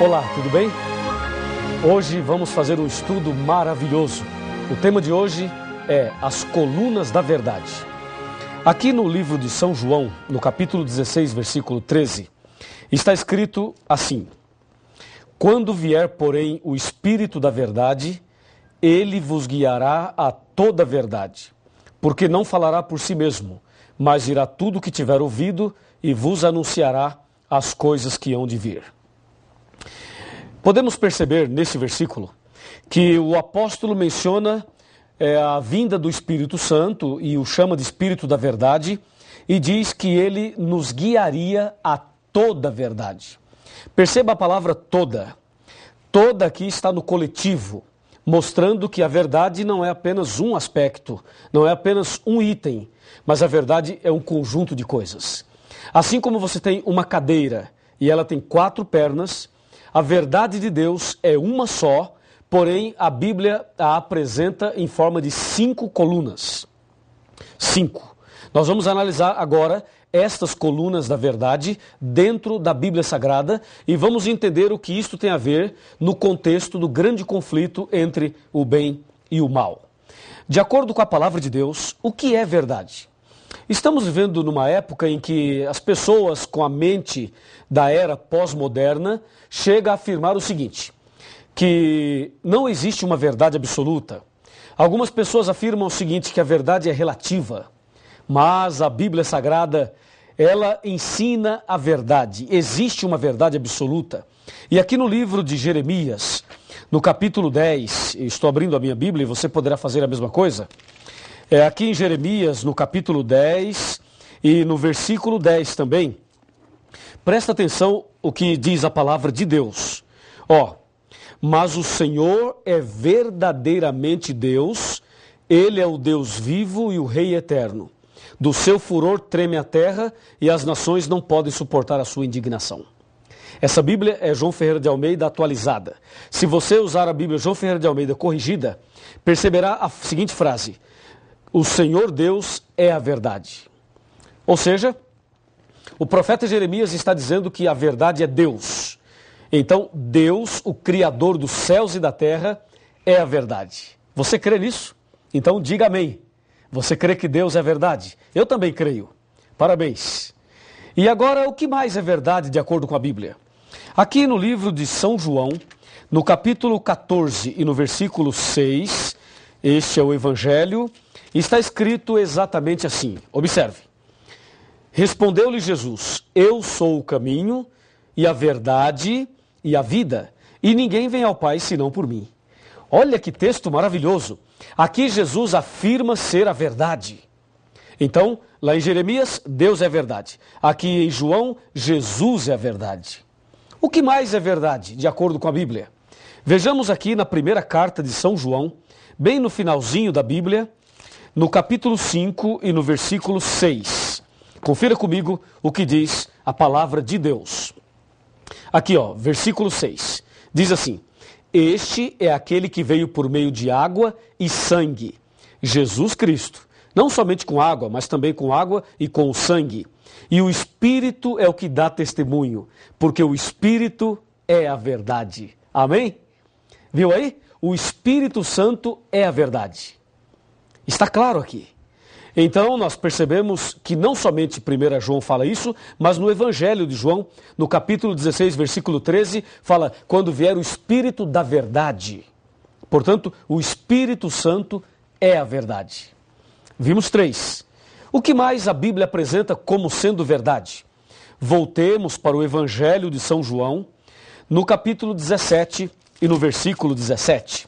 Olá, tudo bem? Hoje vamos fazer um estudo maravilhoso. O tema de hoje é as colunas da verdade. Aqui no livro de São João, no capítulo 16, versículo 13, está escrito assim: Quando vier, porém, o Espírito da verdade, ele vos guiará a toda a verdade, porque não falará por si mesmo, mas dirá tudo o que tiver ouvido e vos anunciará as coisas que hão de vir. Podemos perceber nesse versículo que o apóstolo menciona a vinda do Espírito Santo e o chama de Espírito da Verdade e diz que ele nos guiaria a toda a verdade. Perceba a palavra toda. Toda aqui está no coletivo, mostrando que a verdade não é apenas um aspecto, não é apenas um item, mas a verdade é um conjunto de coisas. Assim como você tem uma cadeira e ela tem 4 pernas, a verdade de Deus é uma só, porém a Bíblia a apresenta em forma de 5 colunas. 5. Nós vamos analisar agora estas colunas da verdade dentro da Bíblia Sagrada e vamos entender o que isto tem a ver no contexto do grande conflito entre o bem e o mal. De acordo com a palavra de Deus, o que é verdade? Estamos vivendo numa época em que as pessoas com a mente da era pós-moderna chegam a afirmar o seguinte, que não existe uma verdade absoluta. Algumas pessoas afirmam o seguinte, que a verdade é relativa, mas a Bíblia Sagrada, ela ensina a verdade. Existe uma verdade absoluta. E aqui no livro de Jeremias, no capítulo 10, estou abrindo a minha Bíblia e você poderá fazer a mesma coisa. Aqui em Jeremias, no capítulo 10 e no versículo 10 também, presta atenção o que diz a palavra de Deus. Mas o Senhor é verdadeiramente Deus, Ele é o Deus vivo e o Rei eterno. Do seu furor treme a terra e as nações não podem suportar a sua indignação. Essa Bíblia é João Ferreira de Almeida atualizada. Se você usar a Bíblia João Ferreira de Almeida corrigida, perceberá a seguinte frase: o Senhor Deus é a verdade. Ou seja, o profeta Jeremias está dizendo que a verdade é Deus. Então, Deus, o Criador dos céus e da terra, é a verdade. Você crê nisso? Então, diga amém. Você crê que Deus é verdade? Eu também creio. Parabéns. E agora, o que mais é verdade de acordo com a Bíblia? Aqui no livro de São João, no capítulo 14 e no versículo 6, este é o Evangelho, está escrito exatamente assim. Observe. Respondeu-lhe Jesus: Eu sou o caminho e a verdade e a vida, e ninguém vem ao Pai senão por mim. Olha que texto maravilhoso. Aqui Jesus afirma ser a verdade. Então, lá em Jeremias, Deus é verdade. Aqui em João, Jesus é a verdade. O que mais é verdade, de acordo com a Bíblia? Vejamos aqui na primeira carta de São João, bem no finalzinho da Bíblia, no capítulo 5 e no versículo 6. Confira comigo o que diz a palavra de Deus. Aqui, versículo 6. Diz assim: Este é aquele que veio por meio de água e sangue, Jesus Cristo. Não somente com água, mas também com água e com o sangue. E o Espírito é o que dá testemunho, porque o Espírito é a verdade. Amém? Viu aí? O Espírito Santo é a verdade. Está claro aqui. Então nós percebemos que não somente 1 João fala isso, mas no Evangelho de João, no capítulo 16, versículo 13, fala: quando vier o Espírito da verdade. Portanto, o Espírito Santo é a verdade. Vimos 3. O que mais a Bíblia apresenta como sendo verdade? Voltemos para o Evangelho de São João, no capítulo 17 e no versículo 17.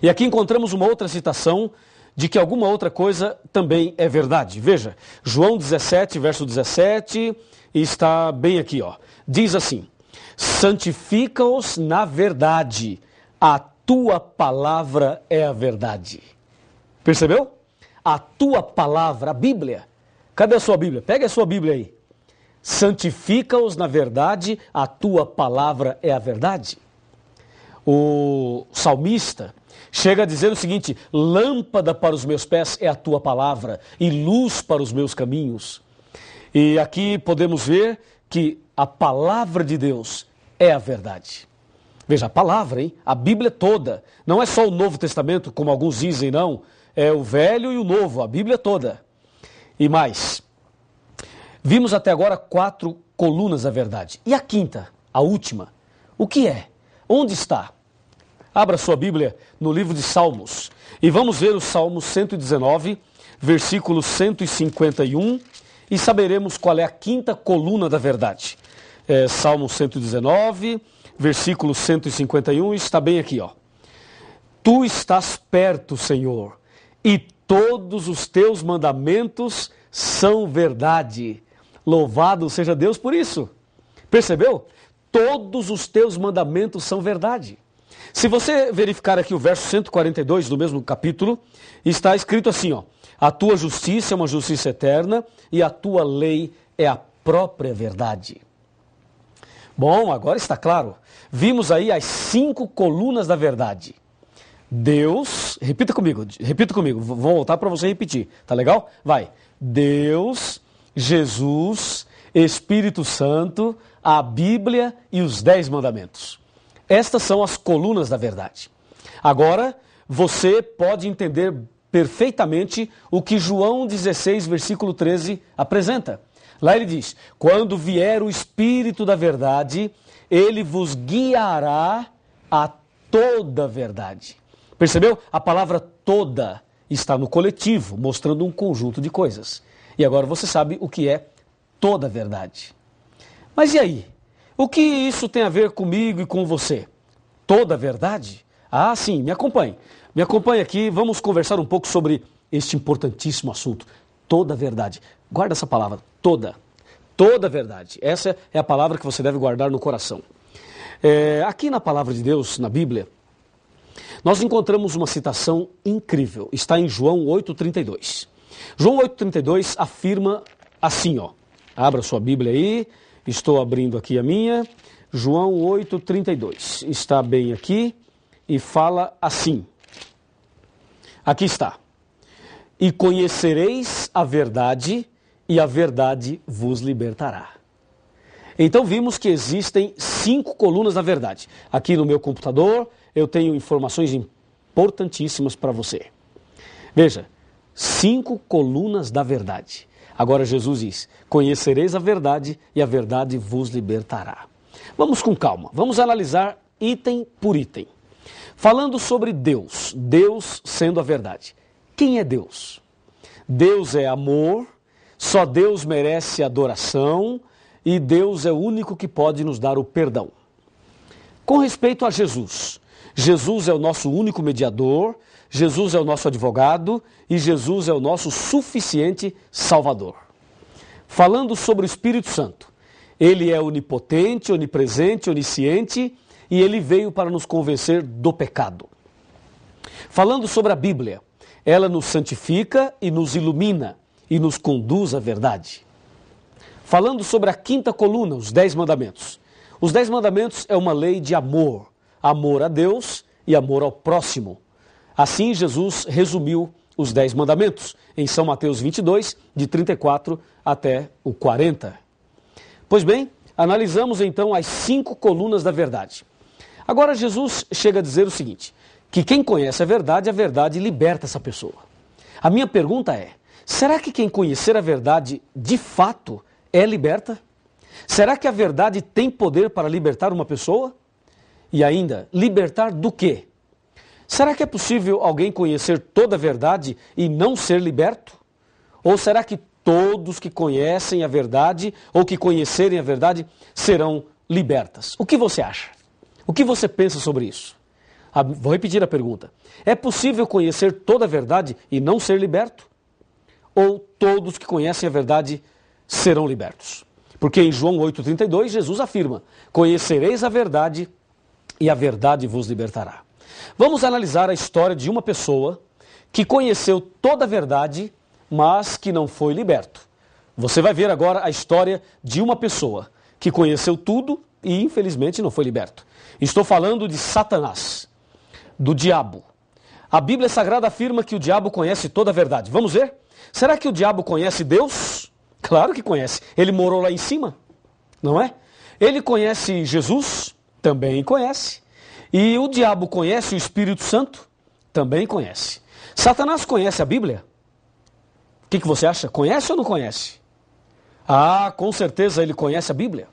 E aqui encontramos uma outra citação de que alguma outra coisa também é verdade. Veja, João 17, verso 17, está bem aqui, Diz assim: santifica-os na verdade, a tua palavra é a verdade. Percebeu? A tua palavra, a Bíblia. Cadê a sua Bíblia? Pega a sua Bíblia aí. Santifica-os na verdade, a tua palavra é a verdade. O salmista chega a dizer o seguinte: lâmpada para os meus pés é a tua palavra e luz para os meus caminhos. E aqui podemos ver que a palavra de Deus é a verdade. Veja, a palavra, hein? A Bíblia toda. Não é só o Novo Testamento, como alguns dizem, não. É o Velho e o Novo, a Bíblia toda. E mais. Vimos até agora 4 colunas da verdade. E a quinta, a última, o que é? Onde está? Abra sua Bíblia no livro de Salmos. E vamos ver o Salmo 119, versículo 151, e saberemos qual é a quinta coluna da verdade. Salmo 119, versículo 151, está bem aqui, ó. Tu estás perto, Senhor, e todos os teus mandamentos são verdade. Louvado seja Deus por isso. Percebeu? Todos os teus mandamentos são verdade. Se você verificar aqui o verso 142 do mesmo capítulo, está escrito assim, ó: a tua justiça é uma justiça eterna e a tua lei é a própria verdade. Bom, agora está claro. Vimos aí as 5 colunas da verdade. Deus, repita comigo, vou voltar para você repetir, tá legal? Vai. Deus, Jesus, Espírito Santo, a Bíblia e os 10 mandamentos. Estas são as colunas da verdade. Agora, você pode entender perfeitamente o que João 16, versículo 13 apresenta. Lá ele diz: quando vier o Espírito da verdade, ele vos guiará a toda a verdade. Percebeu? A palavra toda está no coletivo, mostrando um conjunto de coisas. E agora você sabe o que é toda a verdade. Mas e aí? O que isso tem a ver comigo e com você? Toda a verdade? Ah, sim, me acompanhe. Me acompanhe aqui, vamos conversar um pouco sobre este importantíssimo assunto. Toda a verdade. Guarda essa palavra, toda. Toda a verdade. Essa é a palavra que você deve guardar no coração. Aqui na palavra de Deus, na Bíblia, nós encontramos uma citação incrível. Está em João 8,32. João 8,32 afirma assim, ó. Abra sua Bíblia aí. Estou abrindo aqui a minha. João 8,32. Está bem aqui e fala assim. Aqui está. E conhecereis a verdade, e a verdade vos libertará. Então vimos que existem 5 colunas da verdade. Aqui no meu computador eu tenho informações importantíssimas para você. Veja, 5 colunas da verdade. Agora Jesus diz: conhecereis a verdade e a verdade vos libertará. Vamos com calma, vamos analisar item por item. Falando sobre Deus, Deus sendo a verdade. Quem é Deus? Deus é amor, só Deus merece adoração e Deus é o único que pode nos dar o perdão. Com respeito a Jesus, Jesus é o nosso único mediador, Jesus é o nosso advogado e Jesus é o nosso suficiente Salvador. Falando sobre o Espírito Santo, ele é onipotente, onipresente, onisciente e ele veio para nos convencer do pecado. Falando sobre a Bíblia, ela nos santifica e nos ilumina e nos conduz à verdade. Falando sobre a quinta coluna, os 10 mandamentos. Os 10 mandamentos é uma lei de amor. Amor a Deus e amor ao próximo. Assim Jesus resumiu os 10 mandamentos em São Mateus 22, de 34 até o 40. Pois bem, analisamos então as 5 colunas da verdade. Agora Jesus chega a dizer o seguinte, que quem conhece a verdade liberta essa pessoa. A minha pergunta é, será que quem conhecer a verdade de fato é liberta? Será que a verdade tem poder para libertar uma pessoa? E ainda, libertar do quê? Será que é possível alguém conhecer toda a verdade e não ser liberto? Ou será que todos que conhecem a verdade ou que conhecerem a verdade serão libertas? O que você acha? O que você pensa sobre isso? Vou repetir a pergunta. É possível conhecer toda a verdade e não ser liberto? Ou todos que conhecem a verdade serão libertos? Porque em João 8,32 Jesus afirma, conhecereis a verdade e a verdade vos libertará. Vamos analisar a história de uma pessoa que conheceu toda a verdade, mas que não foi liberto. Você vai ver agora a história de uma pessoa que conheceu tudo e infelizmente não foi liberto. Estou falando de Satanás, do diabo. A Bíblia Sagrada afirma que o diabo conhece toda a verdade. Vamos ver? Será que o diabo conhece Deus? Claro que conhece. Ele morou lá em cima, não é? Ele conhece Jesus? Também conhece. E o diabo conhece o Espírito Santo? Também conhece. Satanás conhece a Bíblia? O que você acha? Conhece ou não conhece? Ah, com certeza ele conhece a Bíblia.